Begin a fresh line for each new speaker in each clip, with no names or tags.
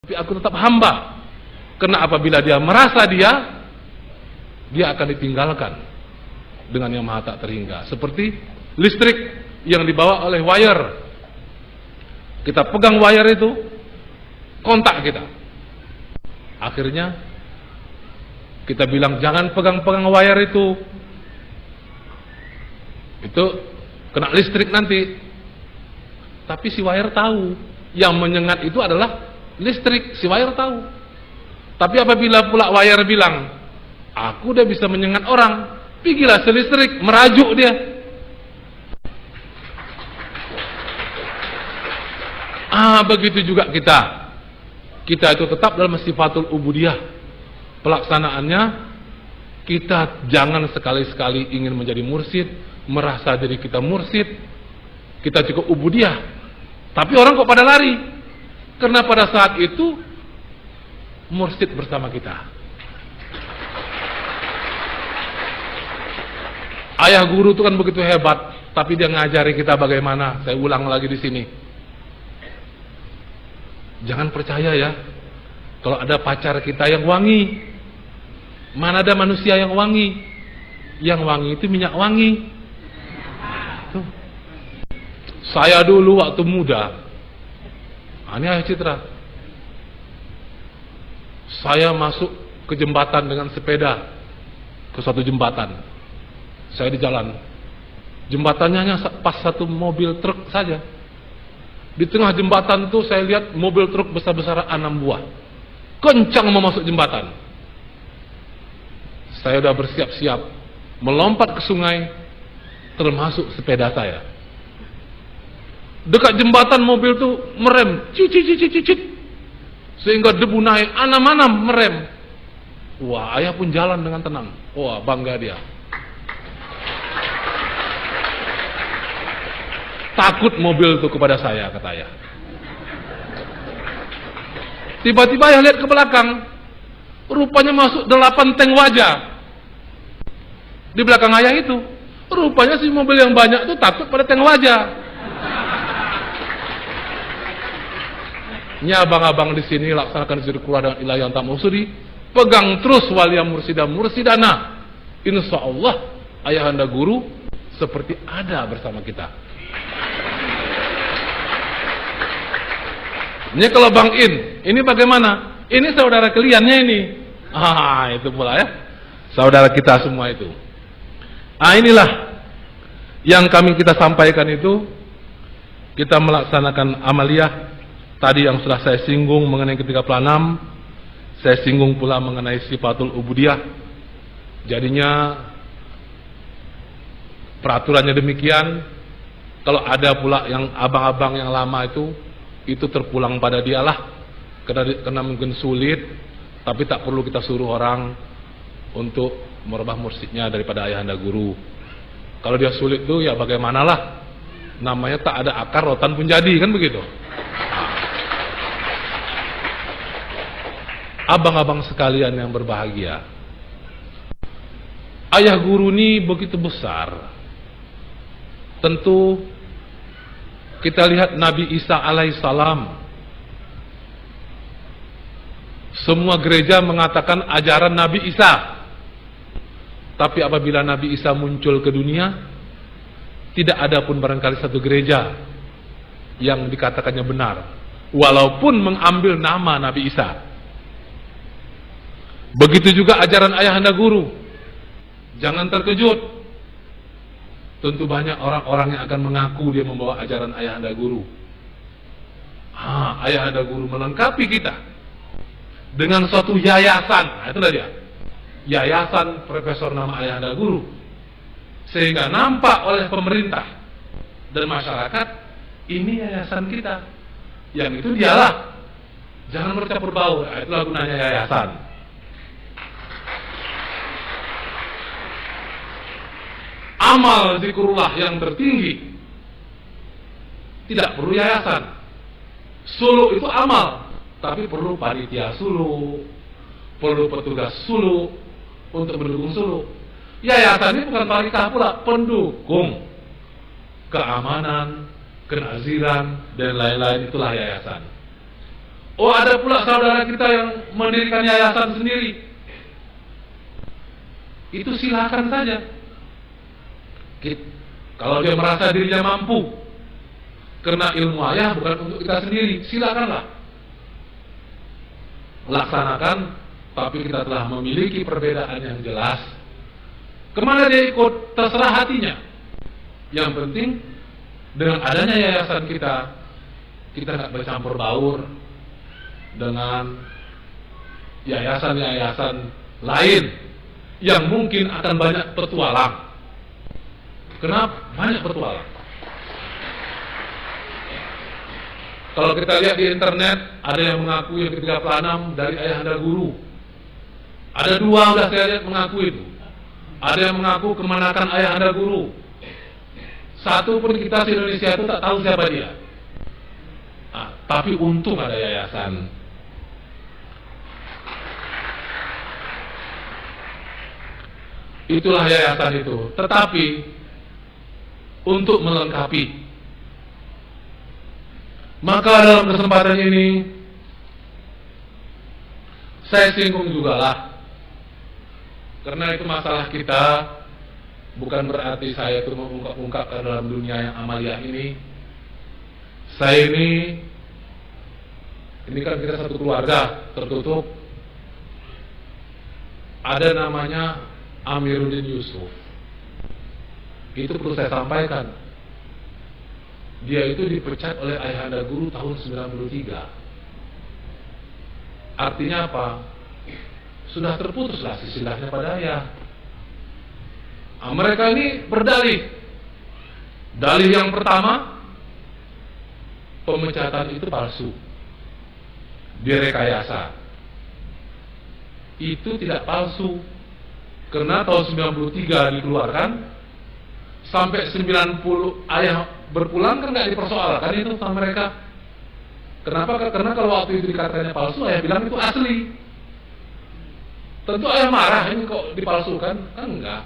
tapi aku tetap hamba. Karena apabila dia merasa dia akan ditinggalkan dengan yang maha tak terhingga. Seperti listrik yang dibawa oleh wire. Kita pegang wire itu, kontak kita. Akhirnya kita bilang jangan pegang-pegang wire itu kena listrik nanti. Tapi si wire tahu yang menyengat itu adalah listrik. Si wire tahu. Tapi apabila pula wire bilang aku udah bisa menyengat orang, pergilah si listrik, merajuk dia. Begitu juga kita itu tetap dalam sifatul ubudiyah. Pelaksanaannya, kita jangan sekali-sekali ingin menjadi mursyid, merasa diri kita mursyid, kita cukup ubudiyah. Tapi orang kok pada lari? Karena pada saat itu mursyid bersama kita. Ayah guru itu kan begitu hebat, tapi dia ngajari kita bagaimana. Saya ulang lagi di sini. Jangan percaya ya, kalau ada pacar kita yang wangi. Mana ada manusia yang wangi? Yang wangi itu minyak wangi. Tuh. Saya dulu waktu muda, ini Ayah Citra, saya masuk ke jembatan dengan sepeda, ke suatu jembatan. Saya di jalan, jembatannya hanya pas satu mobil truk saja. Di tengah jembatan itu saya lihat mobil truk besar-besaran 6 buah, kencang mau masuk jembatan. Saya sudah bersiap-siap melompat ke sungai, termasuk sepeda saya. Dekat jembatan mobil itu merem, cicit, sehingga debu naik, anam-anam merem. Wah, ayah pun jalan dengan tenang. Wah, bangga dia. Takut mobil itu kepada saya, kata ayah. Tiba-tiba ayah lihat ke belakang, rupanya masuk 8 tank wajah di belakang ayah itu. Rupanya si mobil yang banyak itu takut pada tank wajah. Ini abang-abang di sini laksanakan zikirullah dengan ilah yang tak maksudi, pegang terus walia mursidah mursidana. Insya Allah ayahanda guru seperti ada bersama kita. Ini kalau Bang In, ini bagaimana? Ini saudara kaliannya ini. Itu pula ya, saudara kita semua itu. Inilah yang kita sampaikan itu. Kita melaksanakan amaliyah tadi yang sudah saya singgung mengenai ke-36. Saya singgung pula mengenai sifatul ubudiyah. Jadinya peraturannya demikian. Kalau ada pula yang abang-abang yang lama itu terpulang pada dialah, karena mungkin sulit, tapi tak perlu kita suruh orang untuk merubah mursyidnya daripada ayahanda guru. Kalau dia sulit tuh ya bagaimanalah, namanya tak ada akar rotan pun jadi, kan begitu. Abang-abang sekalian yang berbahagia, ayah guru ini begitu besar. Tentu kita lihat Nabi Isa alaihissalam. Semua gereja mengatakan ajaran Nabi Isa. Tapi apabila Nabi Isa muncul ke dunia, tidak ada pun barangkali satu gereja yang dikatakannya benar, walaupun mengambil nama Nabi Isa. Begitu juga ajaran ayahanda guru. Jangan terkejut. Tentu banyak orang-orang yang akan mengaku dia membawa ajaran ayahanda guru. Ayahanda guru melengkapi kita dengan suatu yayasan. Itulah dia, yayasan profesor nama ayahanda guru, sehingga nampak oleh pemerintah dan masyarakat ini yayasan kita. Yang itu dialah, jangan bercampur baur. Itulah gunanya yayasan. Amal zikrullah yang tertinggi tidak perlu yayasan. Sulu itu amal, tapi perlu panitia sulu, perlu petugas sulu untuk mendukung sulu. Yayasan ini bukan panitia pula, pendukung keamanan, kenaziran dan lain-lain, itulah yayasan. Oh, ada pula saudara kita yang mendirikan yayasan sendiri. Itu silakan saja. Kalau dia merasa dirinya mampu, karena ilmu ayah bukan untuk kita sendiri, silakanlah laksanakan. Tapi kita telah memiliki perbedaan yang jelas. Kemana dia ikut, terserah hatinya. Yang penting dengan adanya yayasan kita nggak bercampur baur dengan yayasan-yayasan lain yang mungkin akan banyak petualang. Kenapa? Banyak petualang. Kalau kita lihat di internet, ada yang mengaku yang ke-36 dari ayahanda guru. Ada 2 udah saya lihat mengaku itu. Ada yang mengaku kemanakan ayahanda guru. Satu pun kita di Indonesia itu tak tahu siapa dia. Tapi untung ada yayasan. Itulah yayasan itu. Tetapi untuk melengkapi, maka dalam kesempatan ini saya singgung juga lah. Karena itu masalah kita, bukan berarti saya itu mengungkap-ungkapkan dalam dunia yang amalia ini. Saya ini kan kita satu keluarga tertutup. Ada namanya Amiruddin Yusuf. Itu perlu saya sampaikan. Dia itu dipecat oleh ayahanda guru tahun 93. Artinya apa? Sudah terputuslah silsilahnya pada ayah. Mereka ini berdalih. Dalih yang pertama, pemecatan itu palsu, direkayasa. Itu tidak palsu, karena tahun 93 dikeluarkan, sampai 90 ayah berpulang kan nggak dipersoalkan itu sama mereka. Kenapa? Karena kalau waktu itu dikatakannya palsu, ayah bilang itu asli. Tentu ayah marah, ini kok dipalsukan? Kan enggak.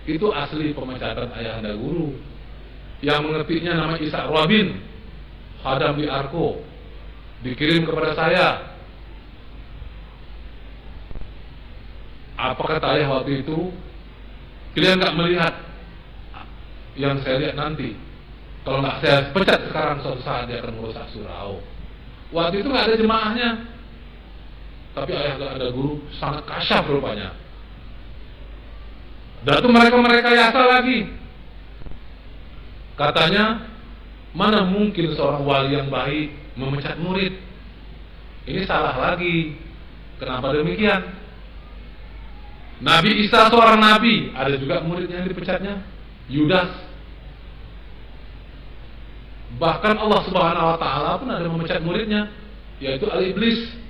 Itu asli pemecatan ayahanda guru. Yang mengetiknya nama Isa Robin, Hadam di Arko, dikirim kepada saya. Apa kata ayah waktu itu? Kalian nggak melihat yang saya lihat nanti. Kalau nggak saya pecat sekarang, suatu saat dia akan merusak surau. Waktu itu nggak ada jemaahnya, tapi ayah nggak ada guru, sangat kasyaf rupanya. Dan itu mereka yasa lagi. Katanya, mana mungkin seorang wali yang baik memecat murid? Ini salah lagi. Kenapa demikian? Nabi Isa seorang nabi, ada juga muridnya yang dipecatnya, Yudas. Bahkan Allah Subhanahu wa taala pun ada memecat muridnya, yaitu Al-Iblis.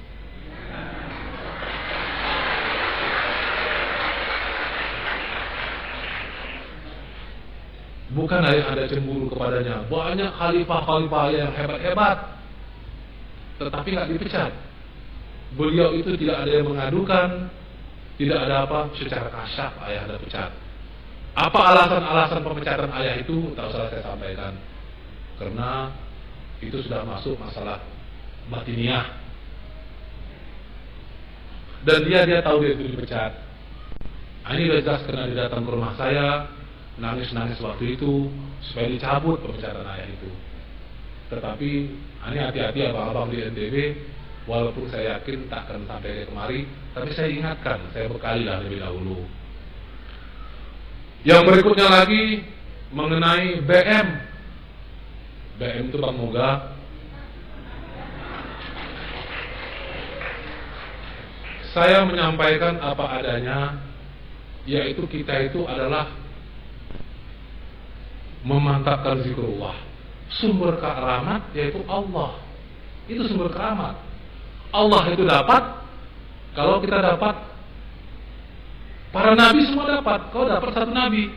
Bukan ada cemburu kepadanya. Banyak khalifah-khalifah yang hebat-hebat, tetapi nggak dipecat. Beliau itu tidak ada yang mengadukan, tidak ada apa, secara kasyaf ayah ada pecat. Apa alasan-alasan pemecatan ayah itu? Tak usah saya sampaikan, karena itu sudah masuk masalah batiniah. Dan dia tahu dia itu dipecat. Ini sudah jelas karena dia datang ke rumah saya, nangis-nangis waktu itu supaya dicabut pemecatan ayah itu. Tetapi ini hati-hati abang-abang di NTB, walaupun saya yakin tak akan sampai kemari, tapi saya ingatkan, saya bekali lah lebih dahulu. Yang berikutnya lagi mengenai BM. BM itu Bang Moga. Saya menyampaikan apa adanya, yaitu kita itu adalah memantapkan zikrullah. Sumber keramat yaitu Allah. Itu sumber keramat. Allah itu dapat kalau kita dapat. Para nabi semua dapat. Kalau dapat satu nabi,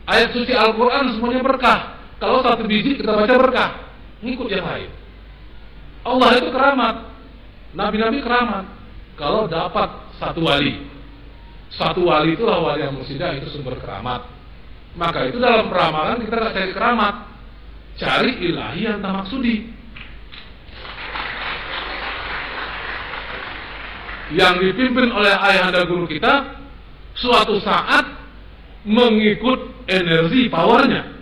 ayat suci Al-Quran semuanya berkah. Kalau satu biji kita baca berkah, ngikut yang lain. Allah itu keramat, nabi-nabi keramat. Kalau dapat satu wali, satu wali itulah wali yang mursidah, itu sumber keramat. Maka itu dalam peramalan kita tidak cari keramat, cari ilahi yang tak maksudi. yang dipimpin oleh ayahanda guru kita suatu saat mengikut energi powernya.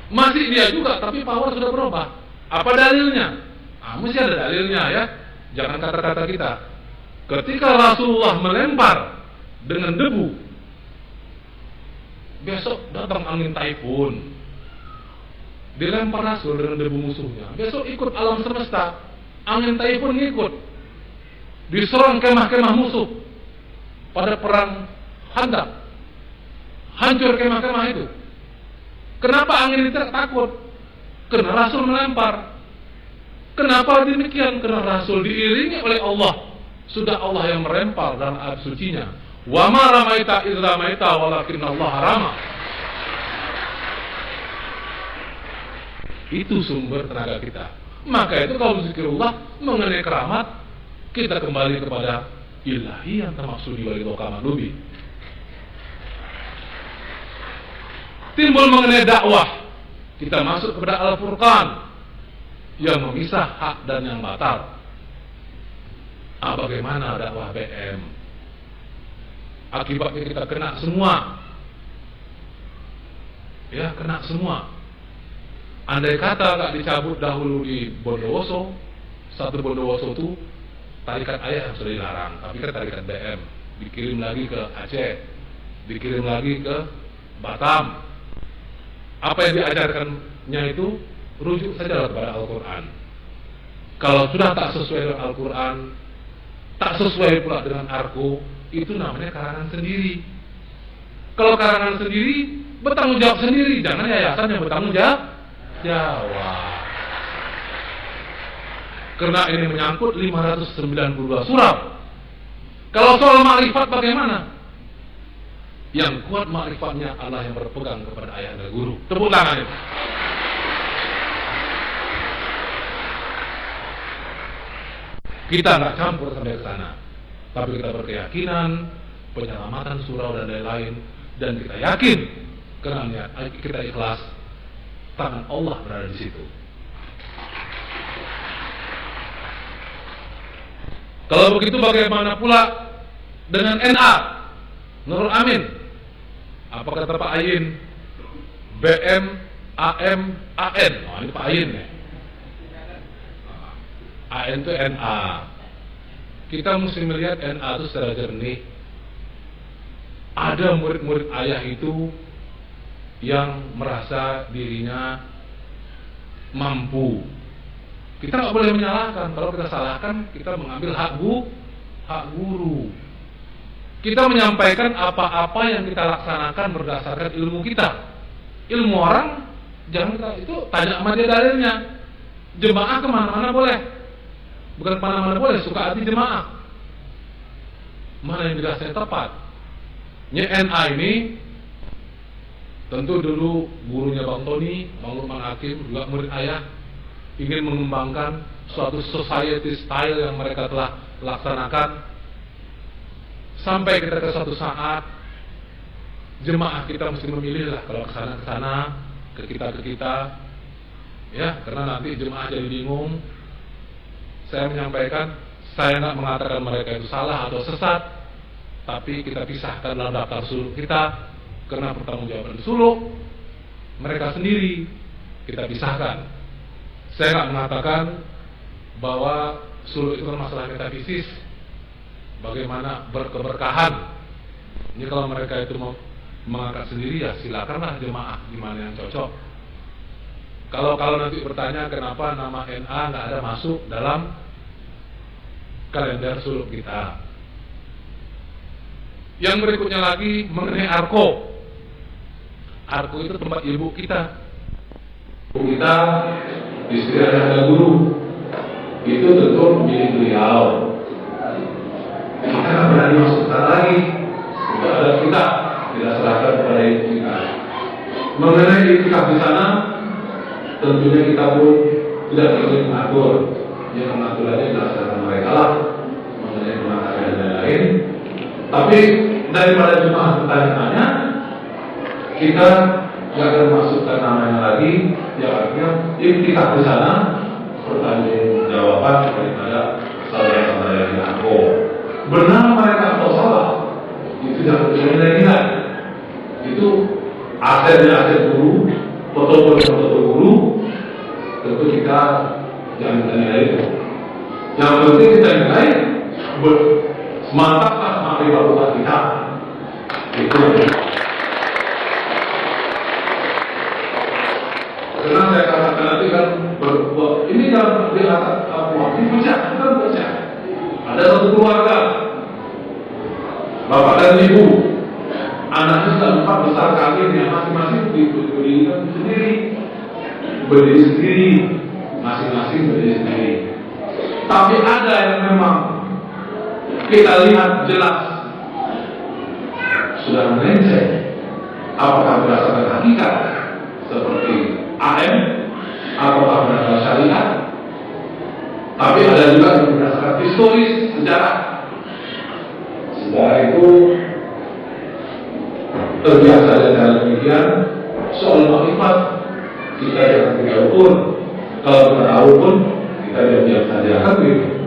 Masih dia juga, tapi power sudah berubah. Apa dalilnya? Mesti ada dalilnya ya. Jangan kata-kata kita. Ketika Rasulullah melempar dengan debu, besok datang angin taifun, dilempar Rasul dengan debu musuhnya. Besok ikut alam semesta, angin taifun ikut, diserang kemah-kemah musuh pada perang Khandaq, hancur kemah-kemah itu. Kenapa angin itu takut? Karena Rasul melempar. Kenapa demikian? Karena Rasul diiringi oleh Allah. Sudah Allah yang melempar dalam ayat sucinya. Wa ma ramaita idz ramaita walakin Allah rama. Itu sumber tenaga kita. Maka itu kalau zikrullah mengenai keramat, kita kembali kepada ilahi yang termaksud di balik Qamadlubi. Timbul mengenai dakwah, kita masuk kepada Al-Furqan yang memisah hak dan yang batal. Bagaimana dakwah BM? Akibatnya kita kena semua. Ya, kena semua. Andai kata gak dicabut dahulu di Bondowoso, satu Bondowoso itu tarikat ayah yang sudah dilarang, tapi kan tarikat BM dikirim lagi ke Aceh, dikirim lagi ke Batam. Apa yang diajarkannya itu rujuk saja kepada Al-Quran. Kalau sudah tak sesuai dengan Al-Quran, tak sesuai pula dengan Arko, itu namanya karangan sendiri. Kalau karangan sendiri, bertanggung jawab sendiri, jangan yayasan yang bertanggung jawab. Karena ini menyangkut 592 surah. Kalau soal ma'rifat bagaimana? Yang kuat ma'rifatnya Allah yang berpegang kepada ayahanda guru. Tepuk tangan. Kita nggak campur sampai ke sana, tapi kita berkeyakinan penyelamatan surau dan lain-lain, dan kita yakin karena kita ikhlas, tangan Allah berada di situ. Kalau begitu bagaimana pula dengan NA, Nurul Amin? Apa kata Pak Ayin? BM, AM, AN. Oh, ini Pak Ayin ya. AN itu NA. Kita mesti melihat NA itu secara jernih. Ada murid-murid ayah itu yang merasa dirinya mampu. Kita nggak boleh menyalahkan. Kalau kita salahkan, kita mengambil hak guru. Kita menyampaikan apa-apa yang kita laksanakan berdasarkan ilmu kita. Ilmu orang jangan kita itu tanya sama dia dalilnya. Jemaah kemana-mana boleh, bukan kemana-mana boleh, suka hati jemaah. Mana yang dirasanya tepat? NA ini tentu dulu gurunya Bang Tony, Bang Lukman Hakim, juga murid ayah, ingin mengembangkan suatu society style yang mereka telah laksanakan. Sampai kita ke suatu saat jemaah kita mesti memilih lah, kalau ke sana ke kita ya, karena nanti jemaah jadi bingung. Saya menyampaikan, saya nggak mengatakan mereka itu salah atau sesat, tapi kita pisahkan dalam daftar suluk kita, karena pertanggungjawaban suluk mereka sendiri kita pisahkan. Saya nggak mengatakan bahwa suluk itu masalah metafisis, bagaimana berkeberkahan. Ini kalau mereka itu mau mengangkat sendiri, ya silakanlah jemaah di mana yang cocok. Kalau nanti bertanya kenapa nama NA nggak ada masuk dalam kalender suluk kita. Yang berikutnya lagi mengenai Arko. Arko itu tempat ibu kita. Ibu kita istri ayahanda guru. Itu tentu milik beliau. Kita nggak berani masuk sana lagi. Tidak ada kita serahkan kepada ibu kita. Mengenai itikaf di sana, tentunya kita pun tidak boleh mengatur. Yang mengaturnya dilaksanakan mereka lah, mengenai pengacara dan lain-lain. Tapi daripada jemaah bertanya-tanya, kita nggak akan masukkan namanya lagi. Yang artinya itikaf di sana pertanggungjawaban daripada saudara-saudara yang dianggo. Benar mereka atau salah, itu jangan dinilai. Itu aset guru, foto-foto guru, tentu kita jangan nilai itu. Yang penting kita nilai semangatlah materi kita. Itu. Karena saya katakan nanti kan ini dalam ini baca. Ada satu keluarga, bapak dan ibu, anaknya sudah 4 besar karirnya, masing-masing berdiri sendiri, masing-masing berdiri sendiri. Tapi ada yang memang kita lihat jelas sudah melenceng, apakah berdasarkan hakikat seperti AM ataukah berdasarkan syariat. Tapi ada juga yang berdasarkan historis, sejarah. Sejarah itu terbiasa dengan demikian. Soal makrifat kita jangan tinggal ukur. Kalau kita tahu pun kita diam-diam saja, kan begitu.